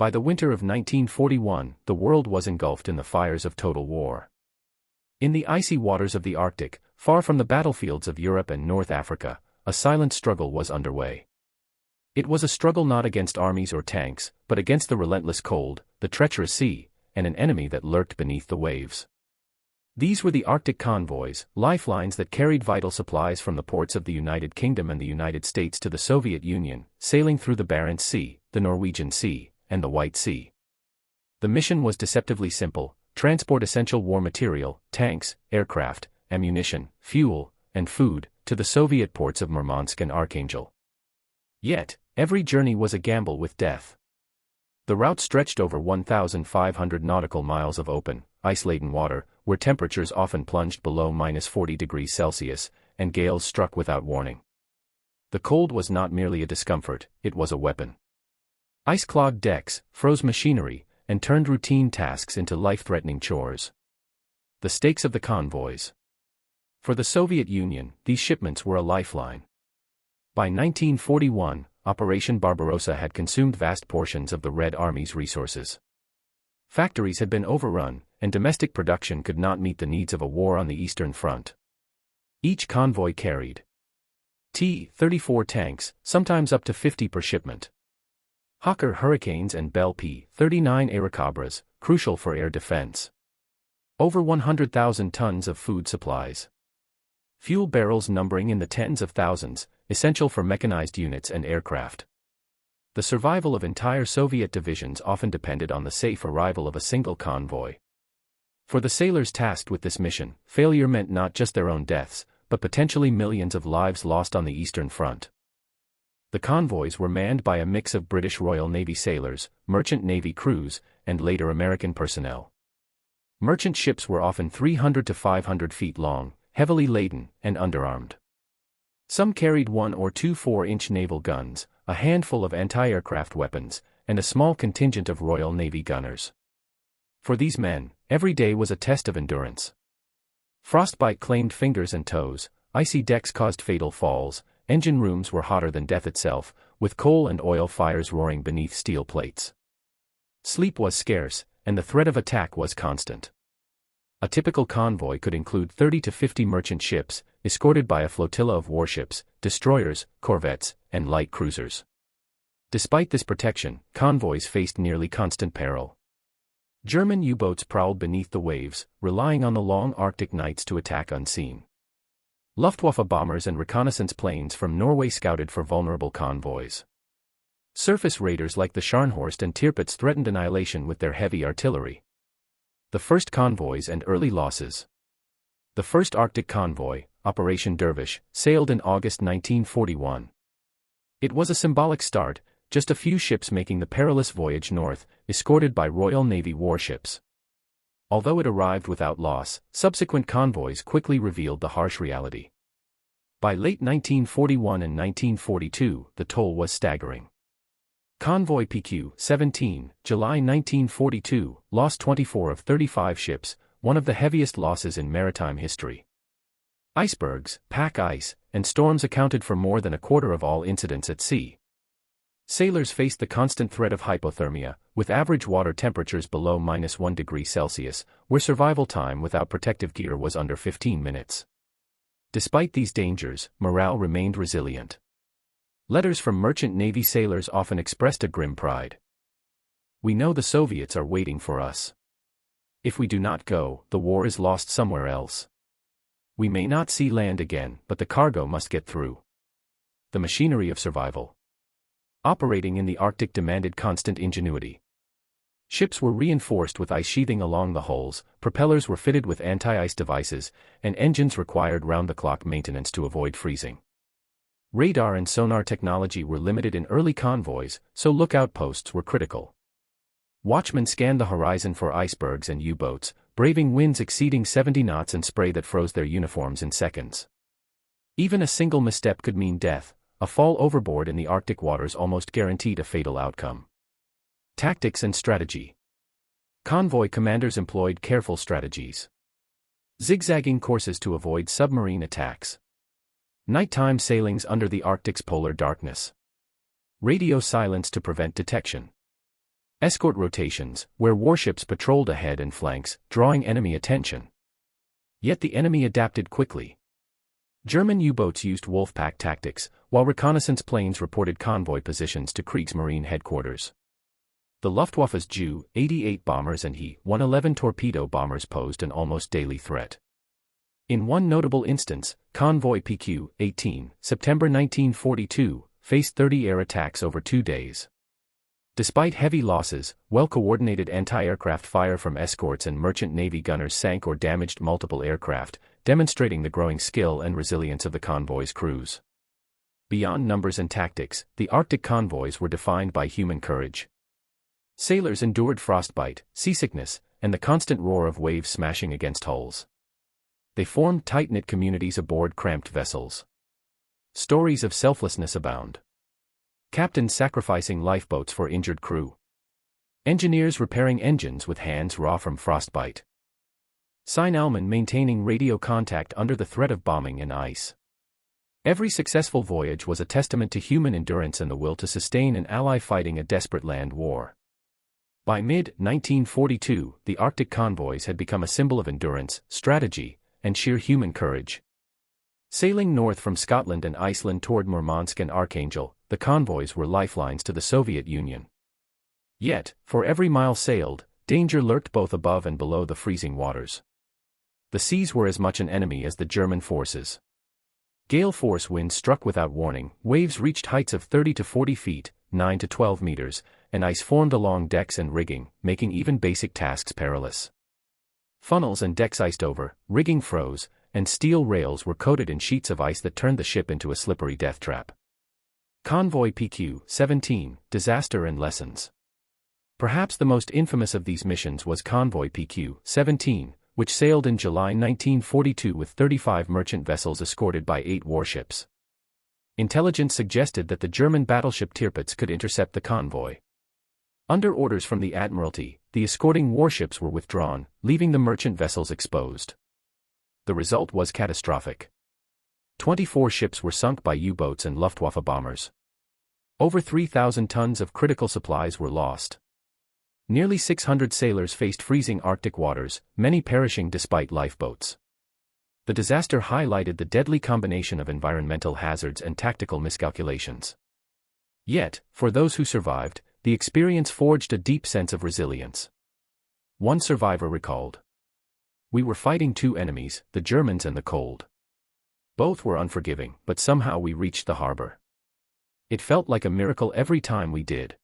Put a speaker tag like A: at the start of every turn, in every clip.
A: By the winter of 1941, the world was engulfed in the fires of total war. In the icy waters of the Arctic, far from the battlefields of Europe and North Africa, a silent struggle was underway. It was a struggle not against armies or tanks, but against the relentless cold, the treacherous sea, and an enemy that lurked beneath the waves. These were the Arctic convoys, lifelines that carried vital supplies from the ports of the United Kingdom and the United States to the Soviet Union, sailing through the Barents Sea, the Norwegian Sea, and the White Sea. The mission was deceptively simple: transport essential war material, tanks, aircraft, ammunition, fuel, and food, to the Soviet ports of Murmansk and Archangel. Yet, every journey was a gamble with death. The route stretched over 1,500 nautical miles of open, ice-laden water, where temperatures often plunged below -40 degrees Celsius, and gales struck without warning. The cold was not merely a discomfort, it was a weapon. Ice clogged decks, froze machinery, and turned routine tasks into life-threatening chores. The stakes of the convoys. For the Soviet Union, these shipments were a lifeline. By 1941, Operation Barbarossa had consumed vast portions of the Red Army's resources. Factories had been overrun, and domestic production could not meet the needs of a war on the Eastern Front. Each convoy carried T-34 tanks, sometimes up to 50 per shipment. Hawker Hurricanes and Bell P-39 Airacobras, crucial for air defense. Over 100,000 tons of food supplies. Fuel barrels numbering in the tens of thousands, essential for mechanized units and aircraft. The survival of entire Soviet divisions often depended on the safe arrival of a single convoy. For the sailors tasked with this mission, failure meant not just their own deaths, but potentially millions of lives lost on the Eastern Front. The convoys were manned by a mix of British Royal Navy sailors, merchant Navy crews, and later American personnel. Merchant ships were often 300 to 500 feet long, heavily laden, and underarmed. Some carried 1 or 2 4-inch naval guns, a handful of anti-aircraft weapons, and a small contingent of Royal Navy gunners. For these men, every day was a test of endurance. Frostbite claimed fingers and toes, icy decks caused fatal falls, engine rooms were hotter than death itself, with coal and oil fires roaring beneath steel plates. Sleep was scarce, and the threat of attack was constant. A typical convoy could include 30 to 50 merchant ships, escorted by a flotilla of warships, destroyers, corvettes, and light cruisers. Despite this protection, convoys faced nearly constant peril. German U-boats prowled beneath the waves, relying on the long Arctic nights to attack unseen. Luftwaffe bombers and reconnaissance planes from Norway scouted for vulnerable convoys. Surface raiders like the Scharnhorst and Tirpitz threatened annihilation with their heavy artillery. The first convoys and early losses. The first Arctic convoy, Operation Dervish, sailed in August 1941. It was a symbolic start, just a few ships making the perilous voyage north, escorted by Royal Navy warships. Although it arrived without loss, subsequent convoys quickly revealed the harsh reality. By late 1941 and 1942, the toll was staggering. Convoy PQ-17, July 1942, lost 24 of 35 ships, one of the heaviest losses in maritime history. Icebergs, pack ice, and storms accounted for more than a quarter of all incidents at sea. Sailors faced the constant threat of hypothermia, with average water temperatures below -1 degree Celsius, where survival time without protective gear was under 15 minutes. Despite these dangers, morale remained resilient. Letters from merchant Navy sailors often expressed a grim pride. "We know the Soviets are waiting for us. If we do not go, the war is lost somewhere else. We may not see land again, but the cargo must get through." The machinery of survival. Operating in the Arctic demanded constant ingenuity. Ships were reinforced with ice sheathing along the hulls, propellers were fitted with anti-ice devices, and engines required round-the-clock maintenance to avoid freezing. Radar and sonar technology were limited in early convoys, so lookout posts were critical. Watchmen scanned the horizon for icebergs and U-boats, braving winds exceeding 70 knots and spray that froze their uniforms in seconds. Even a single misstep could mean death. A fall overboard in the Arctic waters almost guaranteed a fatal outcome. Tactics and strategy. Convoy commanders employed careful strategies. Zigzagging courses to avoid submarine attacks. Nighttime sailings under the Arctic's polar darkness. Radio silence to prevent detection. Escort rotations, where warships patrolled ahead and flanks, drawing enemy attention. Yet the enemy adapted quickly. German U-boats used Wolfpack tactics, while reconnaissance planes reported convoy positions to Kriegsmarine headquarters. The Luftwaffe's Ju-88 bombers and He-111 torpedo bombers posed an almost daily threat. In one notable instance, Convoy PQ-18, September 1942, faced 30 air attacks over 2 days. Despite heavy losses, well-coordinated anti-aircraft fire from escorts and merchant Navy gunners sank or damaged multiple aircraft, demonstrating the growing skill and resilience of the convoy's crews. Beyond numbers and tactics, the Arctic convoys were defined by human courage. Sailors endured frostbite, seasickness, and the constant roar of waves smashing against hulls. They formed tight-knit communities aboard cramped vessels. Stories of selflessness abound. Captains sacrificing lifeboats for injured crew. Engineers repairing engines with hands raw from frostbite. Signalmen maintaining radio contact under the threat of bombing and ice. Every successful voyage was a testament to human endurance and the will to sustain an ally fighting a desperate land war. By mid-1942, the Arctic convoys had become a symbol of endurance, strategy, and sheer human courage. Sailing north from Scotland and Iceland toward Murmansk and Archangel, the convoys were lifelines to the Soviet Union. Yet, for every mile sailed, danger lurked both above and below the freezing waters. The seas were as much an enemy as the German forces. Gale force winds struck without warning, waves reached heights of 30 to 40 feet, 9 to 12 meters, and ice formed along decks and rigging, making even basic tasks perilous. Funnels and decks iced over, rigging froze, and steel rails were coated in sheets of ice that turned the ship into a slippery death trap. Convoy PQ-17, Disaster and Lessons. Perhaps the most infamous of these missions was Convoy PQ-17, which sailed in July 1942 with 35 merchant vessels escorted by 8 warships. Intelligence suggested that the German battleship Tirpitz could intercept the convoy. Under orders from the Admiralty, the escorting warships were withdrawn, leaving the merchant vessels exposed. The result was catastrophic. 24 ships were sunk by U-boats and Luftwaffe bombers. Over 3,000 tons of critical supplies were lost. Nearly 600 sailors faced freezing Arctic waters, many perishing despite lifeboats. The disaster highlighted the deadly combination of environmental hazards and tactical miscalculations. Yet, for those who survived, the experience forged a deep sense of resilience. One survivor recalled, "We were fighting 2 enemies, the Germans and the cold. Both were unforgiving, but somehow we reached the harbor. It felt like a miracle every time we did."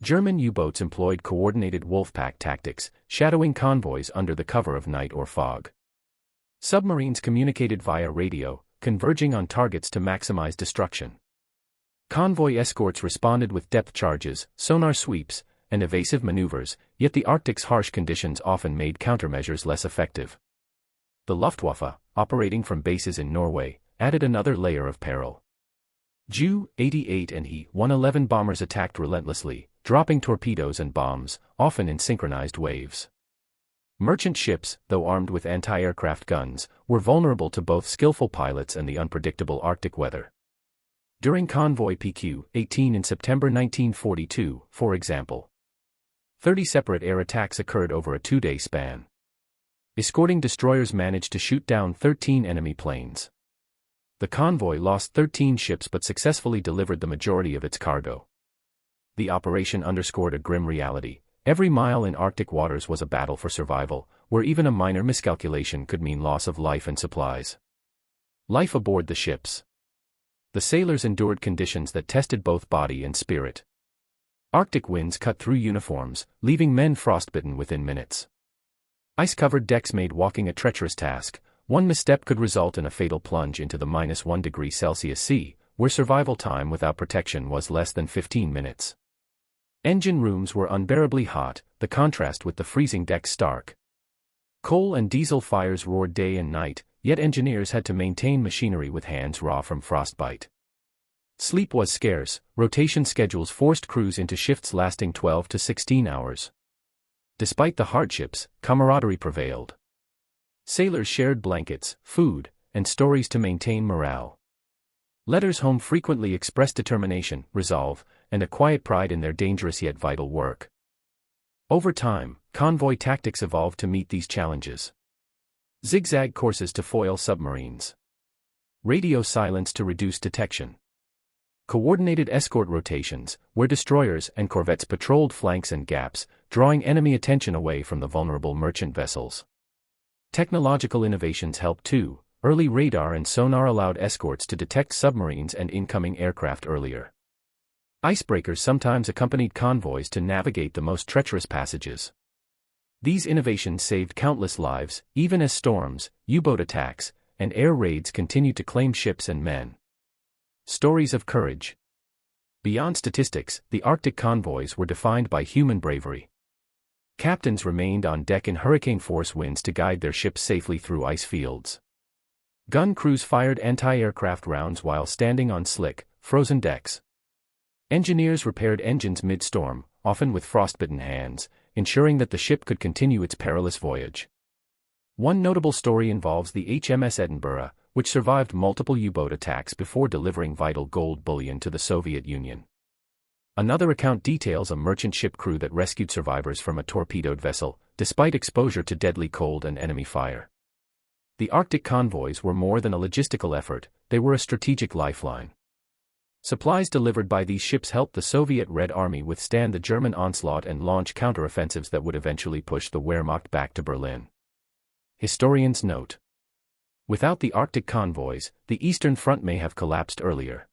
A: German U-boats employed coordinated Wolfpack tactics, shadowing convoys under the cover of night or fog. Submarines communicated via radio, converging on targets to maximize destruction. Convoy escorts responded with depth charges, sonar sweeps, and evasive maneuvers, yet the Arctic's harsh conditions often made countermeasures less effective. The Luftwaffe, operating from bases in Norway, added another layer of peril. Ju-88 and He-111 bombers attacked relentlessly, dropping torpedoes and bombs, often in synchronized waves. Merchant ships, though armed with anti-aircraft guns, were vulnerable to both skillful pilots and the unpredictable Arctic weather. During Convoy PQ-18 in September 1942, for example, 30 separate air attacks occurred over a 2-day span. Escorting destroyers managed to shoot down 13 enemy planes. The convoy lost 13 ships but successfully delivered the majority of its cargo. The operation underscored a grim reality. Every mile in Arctic waters was a battle for survival, where even a minor miscalculation could mean loss of life and supplies. Life aboard the ships. The sailors endured conditions that tested both body and spirit. Arctic winds cut through uniforms, leaving men frostbitten within minutes. Ice-covered decks made walking a treacherous task. One misstep could result in a fatal plunge into the -1 degree Celsius sea, where survival time without protection was less than 15 minutes. Engine rooms were unbearably hot, the contrast with the freezing decks stark. Coal and diesel fires roared day and night, yet engineers had to maintain machinery with hands raw from frostbite. Sleep was scarce, rotation schedules forced crews into shifts lasting 12 to 16 hours. Despite the hardships, camaraderie prevailed. Sailors shared blankets, food, and stories to maintain morale. Letters home frequently expressed determination, resolve, and a quiet pride in their dangerous yet vital work. Over time, convoy tactics evolved to meet these challenges. Zigzag courses to foil submarines. Radio silence to reduce detection. Coordinated escort rotations, where destroyers and corvettes patrolled flanks and gaps, drawing enemy attention away from the vulnerable merchant vessels. Technological innovations helped too. Early radar and sonar allowed escorts to detect submarines and incoming aircraft earlier. Icebreakers sometimes accompanied convoys to navigate the most treacherous passages. These innovations saved countless lives, even as storms, U-boat attacks, and air raids continued to claim ships and men. Stories of courage. Beyond statistics, the Arctic convoys were defined by human bravery. Captains remained on deck in hurricane-force winds to guide their ships safely through ice fields. Gun crews fired anti-aircraft rounds while standing on slick, frozen decks. Engineers repaired engines mid-storm, often with frostbitten hands, ensuring that the ship could continue its perilous voyage. One notable story involves the HMS Edinburgh, which survived multiple U-boat attacks before delivering vital gold bullion to the Soviet Union. Another account details a merchant ship crew that rescued survivors from a torpedoed vessel, despite exposure to deadly cold and enemy fire. The Arctic convoys were more than a logistical effort, they were a strategic lifeline. Supplies delivered by these ships helped the Soviet Red Army withstand the German onslaught and launch counteroffensives that would eventually push the Wehrmacht back to Berlin. Historians note: without the Arctic convoys, the Eastern Front may have collapsed earlier.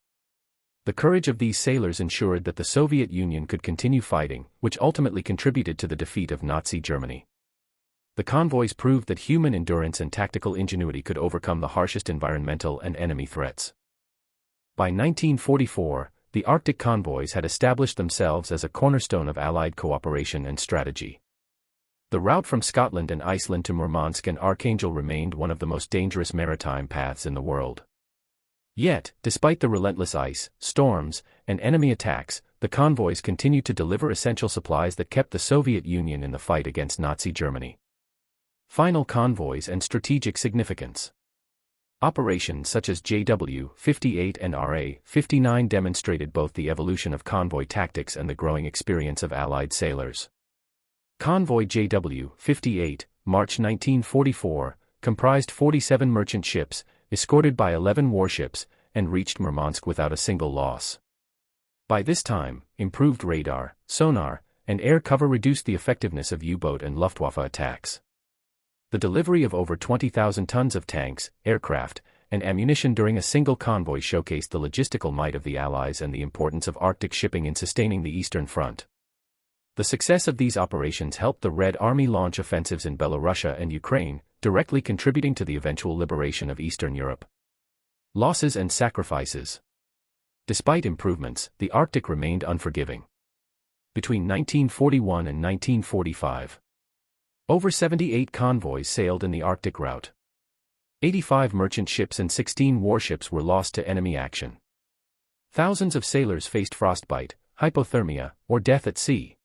A: The courage of these sailors ensured that the Soviet Union could continue fighting, which ultimately contributed to the defeat of Nazi Germany. The convoys proved that human endurance and tactical ingenuity could overcome the harshest environmental and enemy threats. By 1944, the Arctic convoys had established themselves as a cornerstone of Allied cooperation and strategy. The route from Scotland and Iceland to Murmansk and Archangel remained one of the most dangerous maritime paths in the world. Yet, despite the relentless ice, storms, and enemy attacks, the convoys continued to deliver essential supplies that kept the Soviet Union in the fight against Nazi Germany. Final convoys and strategic significance. Operations such as JW-58 and RA-59 demonstrated both the evolution of convoy tactics and the growing experience of Allied sailors. Convoy JW-58, March 1944, comprised 47 merchant ships, escorted by 11 warships, and reached Murmansk without a single loss. By this time, improved radar, sonar, and air cover reduced the effectiveness of U-boat and Luftwaffe attacks. The delivery of over 20,000 tons of tanks, aircraft, and ammunition during a single convoy showcased the logistical might of the Allies and the importance of Arctic shipping in sustaining the Eastern Front. The success of these operations helped the Red Army launch offensives in Belarus and Ukraine, directly contributing to the eventual liberation of Eastern Europe. Losses and sacrifices. Despite improvements, the Arctic remained unforgiving. Between 1941 and 1945, over 78 convoys sailed in the Arctic route. 85 merchant ships and 16 warships were lost to enemy action. Thousands of sailors faced frostbite, hypothermia, or death at sea.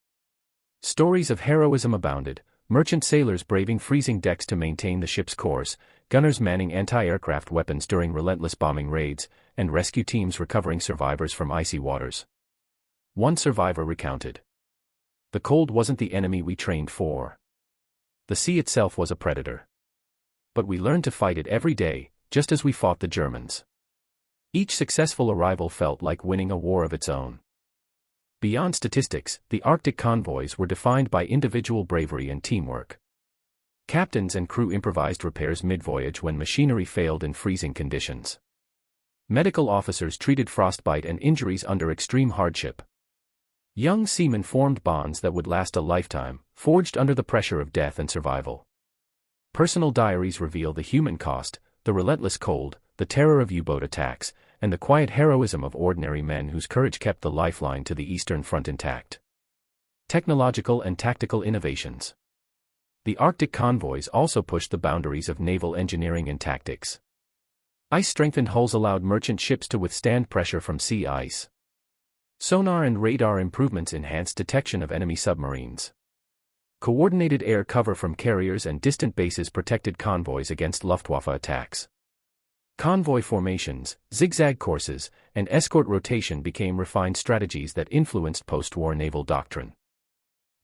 A: Stories of heroism abounded, merchant sailors braving freezing decks to maintain the ship's course, gunners manning anti-aircraft weapons during relentless bombing raids, and rescue teams recovering survivors from icy waters. One survivor recounted: "The cold wasn't the enemy we trained for. The sea itself was a predator. But we learned to fight it every day, just as we fought the Germans." Each successful arrival felt like winning a war of its own. Beyond statistics, the Arctic convoys were defined by individual bravery and teamwork. Captains and crew improvised repairs mid-voyage when machinery failed in freezing conditions. Medical officers treated frostbite and injuries under extreme hardship. Young seamen formed bonds that would last a lifetime, forged under the pressure of death and survival. Personal diaries reveal the human cost, the relentless cold, the terror of U-boat attacks, and the quiet heroism of ordinary men whose courage kept the lifeline to the Eastern Front intact. Technological and tactical innovations. The Arctic convoys also pushed the boundaries of naval engineering and tactics. Ice-strengthened hulls allowed merchant ships to withstand pressure from sea ice. Sonar and radar improvements enhanced detection of enemy submarines. Coordinated air cover from carriers and distant bases protected convoys against Luftwaffe attacks. Convoy formations, zigzag courses, and escort rotation became refined strategies that influenced post-war naval doctrine.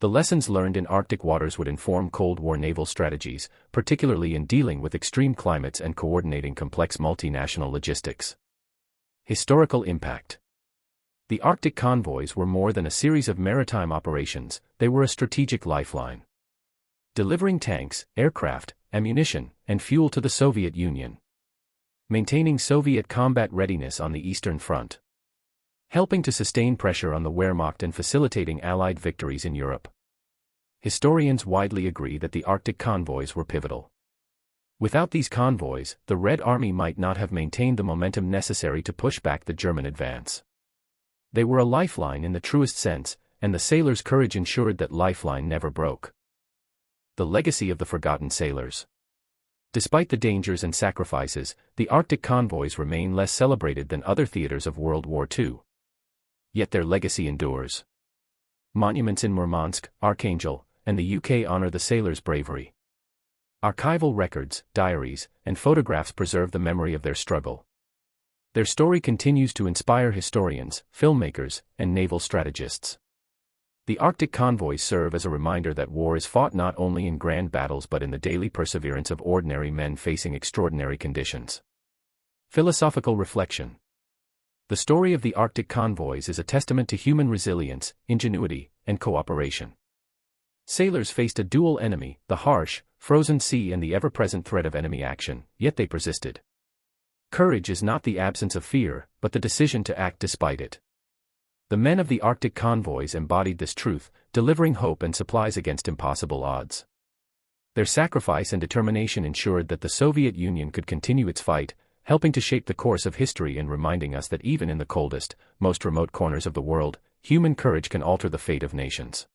A: The lessons learned in Arctic waters would inform Cold War naval strategies, particularly in dealing with extreme climates and coordinating complex multinational logistics. Historical impact. The Arctic convoys were more than a series of maritime operations, they were a strategic lifeline. Delivering tanks, aircraft, ammunition, and fuel to the Soviet Union. Maintaining Soviet combat readiness on the Eastern Front. Helping to sustain pressure on the Wehrmacht and facilitating Allied victories in Europe. Historians widely agree that the Arctic convoys were pivotal. Without these convoys, the Red Army might not have maintained the momentum necessary to push back the German advance. They were a lifeline in the truest sense, and the sailors' courage ensured that lifeline never broke. The legacy of the forgotten sailors. Despite the dangers and sacrifices, the Arctic convoys remain less celebrated than other theaters of World War II. Yet their legacy endures. Monuments in Murmansk, Archangel, and the UK honor the sailors' bravery. Archival records, diaries, and photographs preserve the memory of their struggle. Their story continues to inspire historians, filmmakers, and naval strategists. The Arctic convoys serve as a reminder that war is fought not only in grand battles but in the daily perseverance of ordinary men facing extraordinary conditions. Philosophical reflection. The story of the Arctic convoys is a testament to human resilience, ingenuity, and cooperation. Sailors faced a dual enemy, the harsh, frozen sea and the ever-present threat of enemy action, yet they persisted. Courage is not the absence of fear, but the decision to act despite it. The men of the Arctic convoys embodied this truth, delivering hope and supplies against impossible odds. Their sacrifice and determination ensured that the Soviet Union could continue its fight, helping to shape the course of history and reminding us that even in the coldest, most remote corners of the world, human courage can alter the fate of nations.